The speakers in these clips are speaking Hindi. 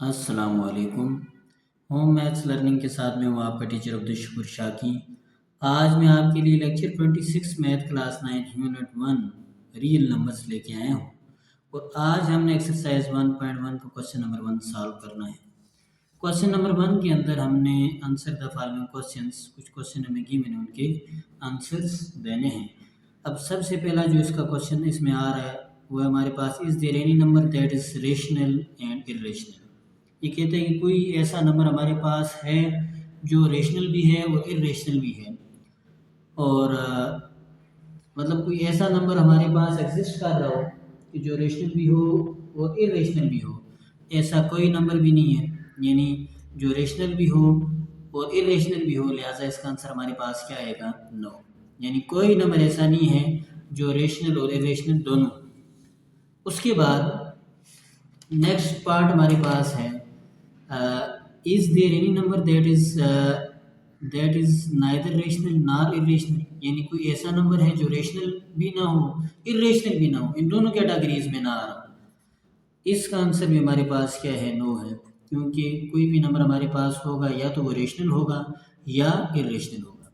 अस्सलामुअलैकुम। होम मैथ्स लर्निंग के साथ में हूँ आपका टीचर अब्दुल शाकी। आज मैं आपके लिए lecture 26 math class 9 unit 1 real numbers लेके आया हूँ। और आज हमने एक्सरसाइज 1.1 का क्वेश्चन नंबर 1 सॉल्व करना है। क्वेश्चन नंबर 1 के अंदर हमने आंसर द फॉलोइंग क्वेश्चंस, कुछ क्वेश्चन हमें गिवन उनके आंसर्स देने हैं। अब सबसे पहला जो इसका क्वेश्चन इसमें आ रहा है वो है हमारे पास, is there any number that is rational and irrational. ये कहते हैं कि कोई ऐसा नंबर हमारे पास है जो रेशनल भी है और इरेशनल भी है। और मतलब कोई ऐसा नंबर हमारे पास एग्जिस्ट कर रहा हो कि जो रेशनल भी हो और इरेशनल भी हो। ऐसा कोई नंबर भी नहीं है, यानी जो रेशनल भी हो और इरेशनल भी हो, लिहाजा इसका आंसर हमारे पास क्या आएगा? नो। यानी कोई नंबर ऐसा नहीं है जो रेशनल और इरेशनल दोनों। उसके बाद नेक्स्ट पार्ट हमारे पास है, is there any number that is neither rational nor irrational. यानी कोई ऐसा नंबर है जो रेशनल भी ना हो इरेशनल भी ना हो, इन दोनों कैटेगरीज में ना आ रहा। इसका आंसर भी हमारे पास क्या है? नो है, क्योंकि कोई भी नंबर हमारे पास होगा या तो वो रेशनल होगा या इरेशनल होगा।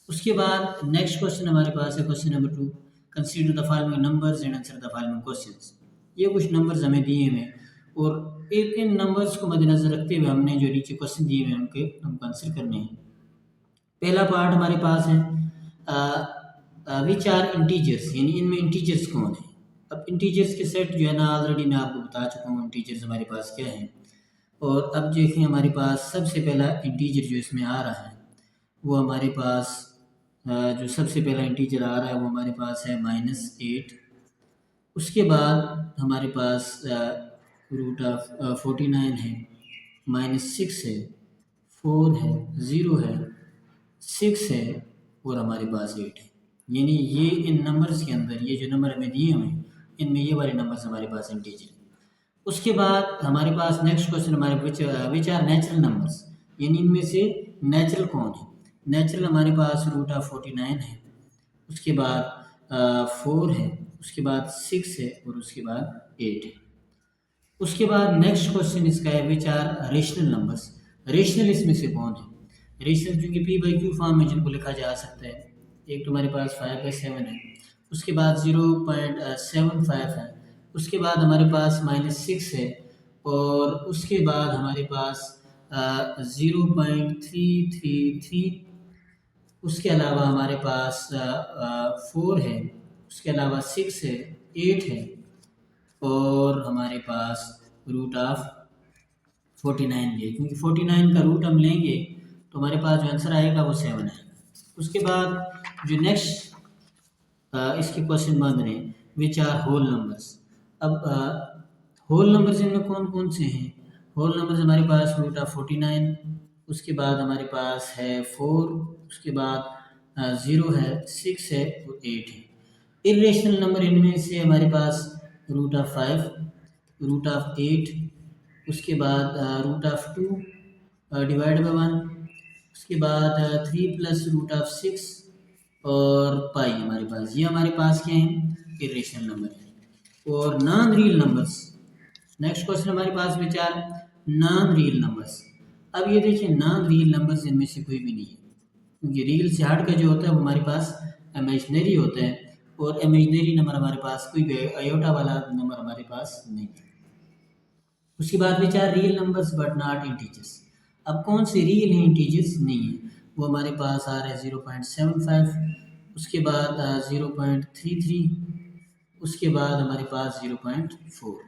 उसके बाद नेक्स्ट क्वेश्चन हमारे पास है question number 2, consider the following numbers and answer the following questions. ये कुछ नंबर्स हमें दिए हुए हैं और इन नंबर्स को मद्देनजर रखते हुए हमने जो नीचे क्वेश्चन दिए हुए हैं उनके हमको आंसर करने हैं। पहला पार्ट हमारे पास है विच आर इंटीजर्स, यानी इनमें इंटीजर्स कौन है। अब इंटीजर्स के सेट जो है ना, ऑलरेडी मैं आपको बता चुका हूँ इंटीजर्स हमारे पास क्या है। और अब देखें हमारे पास सबसे पहला इंटीजर जो इसमें आ रहा है वो हमारे पास जो सबसे पहला इंटीजर आ रहा है वो हमारे पास है -8। उसके बाद हमारे पास रूट ऑफ 49 है, -6 है, 4 है, 0 है, 6 है और हमारे पास 8 है। यानी ये इन नंबर्स के अंदर ये जो नंबर हमें दिए हुए हैं इनमें ये वाले नंबर्स हमारे पास इंटीजर है। उसके बाद हमारे पास नेक्स्ट क्वेश्चन हमारे विच आर नेचुरल नंबर्स, यानी इनमें से नेचुरल कौन है। नेचुरल हमारे पास रूट ऑफ 49 है, उसके बाद 4 है, उसके बाद 6 है और उसके बाद 8 है। उसके बाद नेक्स्ट क्वेश्चन इसका है which are rational numbers. Rational इसमें से कौन है? रेशनल क्योंकि p/q फॉर्म में जिनको लिखा जा सकता है, एक तो हमारे पास 5/7 है, उसके बाद 0.75 है, उसके बाद हमारे पास -6 है और उसके बाद हमारे पास 0.333, उसके अलावा हमारे पास 4 है, उसके अलावा 6 है, 8 है और हमारे पास रूट ऑफ 49 है। क्योंकि 49 का रूट हम लेंगे तो हमारे पास जो आंसर आएगा वो 7 आएगा। उसके बाद जो नेक्स्ट इसके क्वेश्चन बन रहे हैं विच आर होल नंबर्स। अब होल नंबर्स इनमें कौन कौन से हैं? होल नंबर्स हमारे पास रूट ऑफ 49, उसके बाद हमारे पास है 4, उसके बाद 0 है, 6 है और 8 है। इरेशनल नंबर इनमें से हमारे पास रूट ऑफ 5, रूट ऑफ 8, उसके बाद रूट ऑफ 2 डिवाइड बाई 1, उसके बाद 3 प्लस रूट ऑफ 6 और पाई हमारे पास। ये हमारे पास क्या है? इरेशनल नंबर है। और non real numbers, next question हमारे पास विचार नॉन रियल नंबर्स। अब ये देखिए नॉन रियल नंबर्स इनमें से कोई भी नहीं है, क्योंकि रियल से हट का जो होता है वो हमारे पास इमेजिनरी होता है और इमेजिनरी नंबर हमारे पास कोई भी आयोटा वाला नंबर हमारे पास नहीं है। उसके बाद विचार real numbers but not integers. अब कौन से रियल हैं इंटीजर्स नहीं है? वो हमारे पास आ रहा है 0.75, उसके बाद 0.33, उसके बाद हमारे पास 0.4।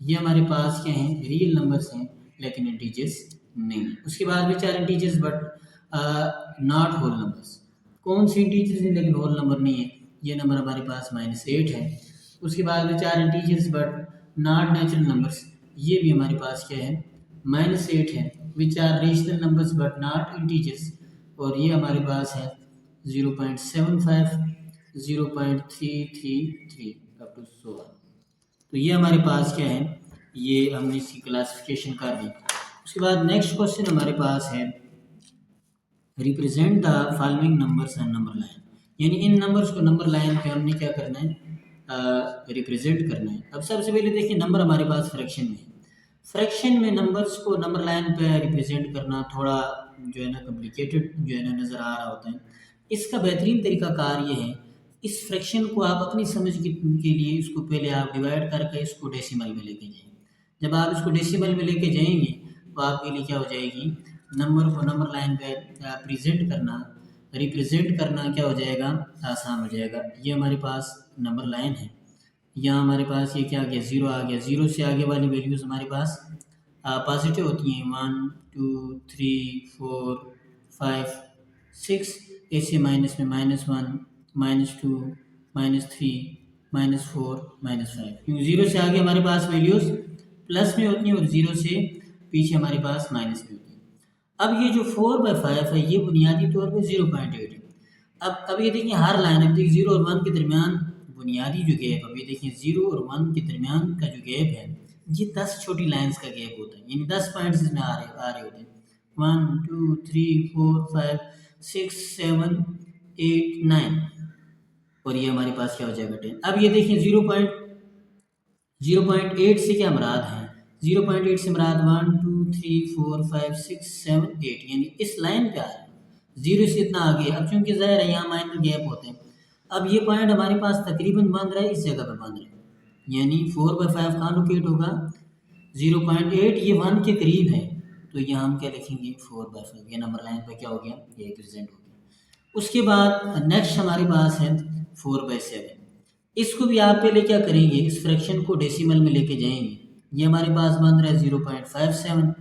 ये हमारे पास क्या हैं? रियल नंबर्स हैं लेकिन इंटीजर्स नहीं है। उसके बाद which are integers but not whole numbers. कौन से इंटीजर्स हैं लेकिन होल नंबर नहीं है? ये नंबर हमारे पास -8 है। उसके बाद which are integers but not natural numbers, ये भी हमारे पास क्या है? -8 है। Which are rational numbers but not integers, और ये हमारे पास है 0.75, 0.333 अप टू 100। तो ये हमारे पास क्या है? ये हमने इसकी क्लासिफिकेशन कर दी। उसके बाद नेक्स्ट क्वेश्चन हमारे पास है represent the following numbers and number line. यानी इन नंबर्स को नंबर लाइन पे हमने क्या करना है? रिप्रेजेंट करना है। अब सबसे पहले देखिए नंबर हमारे पास फ्रैक्शन में है, फ्रैक्शन में नंबर्स को नंबर लाइन पे रिप्रेजेंट करना थोड़ा जो है ना कॉम्प्लिकेटेड जो है ना नज़र आ रहा होता है। इसका बेहतरीन तरीकाकार ये है, इस फ्रैक्शन को आप अपनी समझ के लिए इसको पहले आप डिवाइड करके इसको डेसिमल में लेके जाएंगे। जब आप इसको डेसिमल में लेके जाएंगे तो आपके लिए क्या हो जाएगी, नंबर को नंबर लाइन पे प्रेजेंट करना, रिप्रेजेंट करना क्या हो जाएगा, आसान हो जाएगा। ये हमारे पास नंबर लाइन है, यहाँ हमारे पास ये क्या आ गया, ज़ीरो आ गया। ज़ीरो से आगे वाली वैल्यूज़ हमारे पास पॉजिटिव होती हैं, 1 2 3 4 5 6। ऐसे माइनस में -1 -2 -3 -4 -5, क्योंकि ज़ीरो से आगे हमारे पास वैल्यूज़ प्लस में होती हैं और ज़ीरो से पीछे हमारे पास माइनस में होती हैं। अब ये जो 4/5 है ये बुनियादी तौर पे 0.8 है। अब ये देखिए हर लाइन, अब देखिए 0 और 1 के दरमियान बुनियादी जो गैप, अब ये देखिए 0 और 1 के दरमियान का जो गैप है ये 10 छोटी लाइंस का गैप होता है, यानी 10 पॉइंट्स इसमें आ रहे होते हैं। 1 2 3 4 5 6 7 8 9 और ये हमारे पास क्या हो जाएगा 10। अब ये देखिए 0.8 से क्या मुराद है, 0.8 से मुराद 1 2 3 4 5 6 7 8, यानी इस लाइन पे आ रहा है। जीरो से इतना आगे, अब चूंकि ज़ाहिर है यहाँ माइनर गैप होते हैं। अब ये पॉइंट हमारे पास तकरीबन बन रहा है इस जगह पे बन रहा है, यानी 4/5 कहाँ लोकेट होगा, 0.8 ये 1 के करीब है, तो यहाँ हम क्या लिखेंगे 4/5, ये नंबर लाइन पे क्या हो गया, ये रिप्रेजेंट हो गया। उसके बाद नेक्स्ट हमारे पास है 4/7। इसको भी आप पहले क्या करेंगे, इस फ्रैक्शन को डेसिमल में लेके जाएंगे। ये हमारे पास बन रहा है 0.57।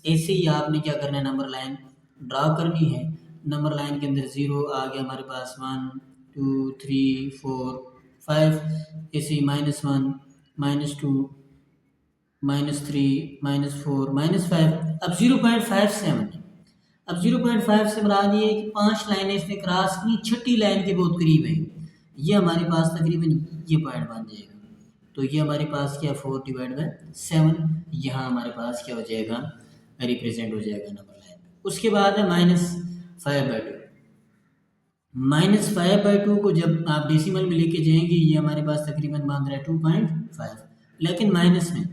ऐसे ही आपने क्या करना है, नंबर लाइन ड्रा करनी है। नंबर लाइन के अंदर 0 आ गया हमारे पास, 1 2 3 4 5, ऐसे ही -1 -2 -3 -4 -5। अब 0.57 है। अब 0.5 से मुराद ये है कि 5 लाइनें इसने क्रॉस की, छठी लाइन के बहुत करीब है। ये हमारे पास तकरीबन ये पॉइंट बन जाएगा, तो ये हमारे पास क्या 4/7 यहाँ हमारे पास क्या हो जाएगा, रिप्रेजेंट हो जाएगा नंबर लाइन पे। उसके बाद है -5/2। -5/2 को जब आप डेसिमल में लेके जाएंगे ये हमारे पास तकरीबन बन रहा है 2.5, लेकिन माइनस में।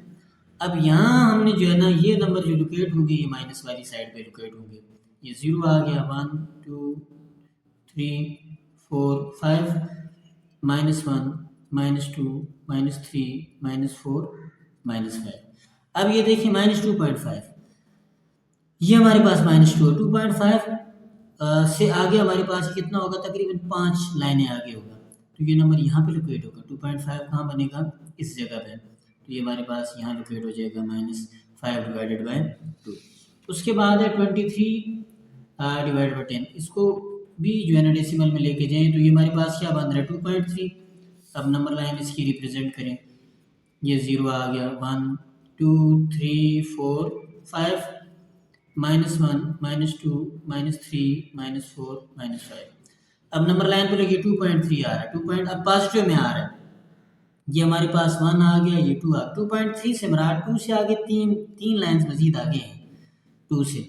अब यहाँ हमने जो है ना ये नंबर जो लोकेट होंगे ये माइनस वाली साइड पे लोकेट होंगे। ये 0 आ गया, 1 2 3 4 5, -1 -2 -3 -4 -5। अब ये देखिए -2.5, ये हमारे पास -2 2.5 से आगे हमारे पास कितना होगा, तकरीबन 5 लाइनें आगे होगा, तो ये नंबर यहाँ पे लोकेट होगा। 2.5 कहाँ बनेगा, इस जगह पे, तो ये हमारे पास यहाँ लोकेट हो जाएगा -5/2। उसके बाद है 23/10। इसको भी जो है ना डेसिमल में लेके जाएं तो ये हमारे पास क्या बन रहा है 2.3। अब नंबर लाइन इसकी रिप्रेजेंट करें, ये 0 आ गया, 1 2 3 4 5 -1 -2 -3 -4 -5। अब नंबर लाइन पे लगे 2.3 आ रहा है, 2 अब पॉजिटिव में आ रहा है। ये हमारे पास 1 आ गया, ये 2 आ गया। 2.3 से मराद 2 से आगे तीन लाइन्स मजीद आगे हैं 2 से,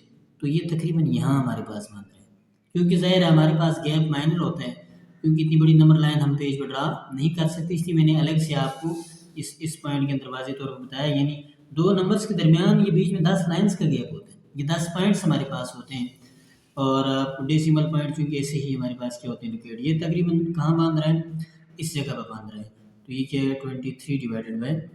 तो ये तकरीबन यहाँ हमारे पास बन रहे हैं। क्योंकि ज़ाहिर है हमारे पास गैप माइनर होता है, क्योंकि इतनी बड़ी नंबर लाइन हम पेज पर ड्रा नहीं कर सकते, इसलिए मैंने अलग से आपको इस पॉइंट के अंदर वाज़े तौर पर बताया। यानी दो नंबर्स के दरमियान ये बीच में 10 लाइन्स का गैप होता है, ये 10 पॉइंट्स हमारे पास होते हैं। और डेसिमल पॉइंट चूँकि ऐसे ही हमारे पास क्या होते हैं लोकेट, ये तकरीबन कहाँ बांध रहा है, इस जगह पर बांध रहा है, तो ये क्या है 23/10।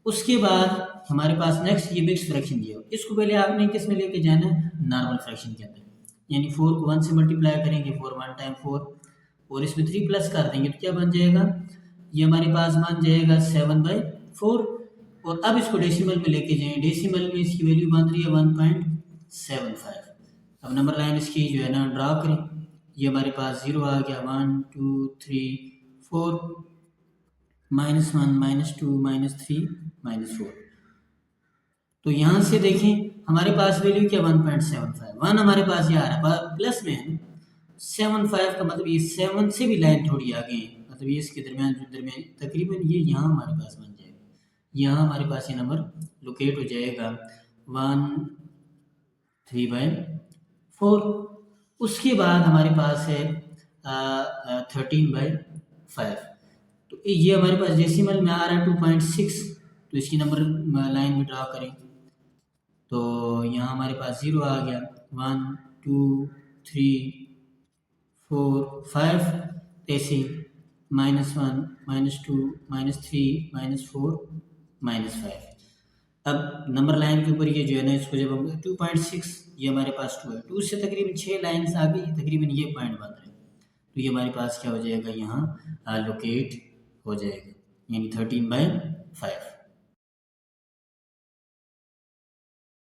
उसके बाद हमारे पास नेक्स्ट ये मिक्स फ्रैक्शन दिया हो, इसको पहले आपने किस में लेके जाना है, नॉर्मल फ्रैक्शन के अंदर। यानी 4 को 1 से मल्टीप्लाई करेंगे, 4 1 टाइम 4, और इसमें 3 प्लस कर देंगे तो क्या बन जाएगा, ये हमारे पास बन जाएगा 7/4। और अब इसको डेसिमल में लेके जाएं, डेसिमल में इसकी वैल्यू बन रही है 1.75। अब नंबर लाइन इसकी जो है ना ड्रा करें, ये हमारे पास 0 आ गया, 1 2 3 4 -1 -2 -3 -4। तो यहाँ से देखें हमारे पास वैल्यू क्या 1.75, 1 हमारे पास ये आ रहा है प्लस में है, 75 का मतलब ये 7 से भी लाइन थोड़ी आगे है, मतलब ये इसके दरमियान जो दरमियान तकरीबन ये यहाँ हमारे पास बन जाएगा, यहाँ हमारे पास ये नंबर लोकेट हो जाएगा 1/3/4। उसके बाद हमारे पास है 13/5, तो ये हमारे पास डेसिमल में आ रहा है 2.6। तो इसकी नंबर लाइन भी ड्रा करें। तो यहाँ हमारे पास 0 आ गया, 1 2 3 4 5, ऐसे -1 -2 -3 -4 -5। अब नंबर लाइन के ऊपर ये जो है ना, इसको जब हम 2.6, ये हमारे पास 2 है, 2 से तकरीबन 6 लाइन्स आगे तकरीबन ये पॉइंट बन रहे हैं, तो ये हमारे पास क्या हो जाएगा, यहाँ लोकेट हो जाएगा, यानी 13/5।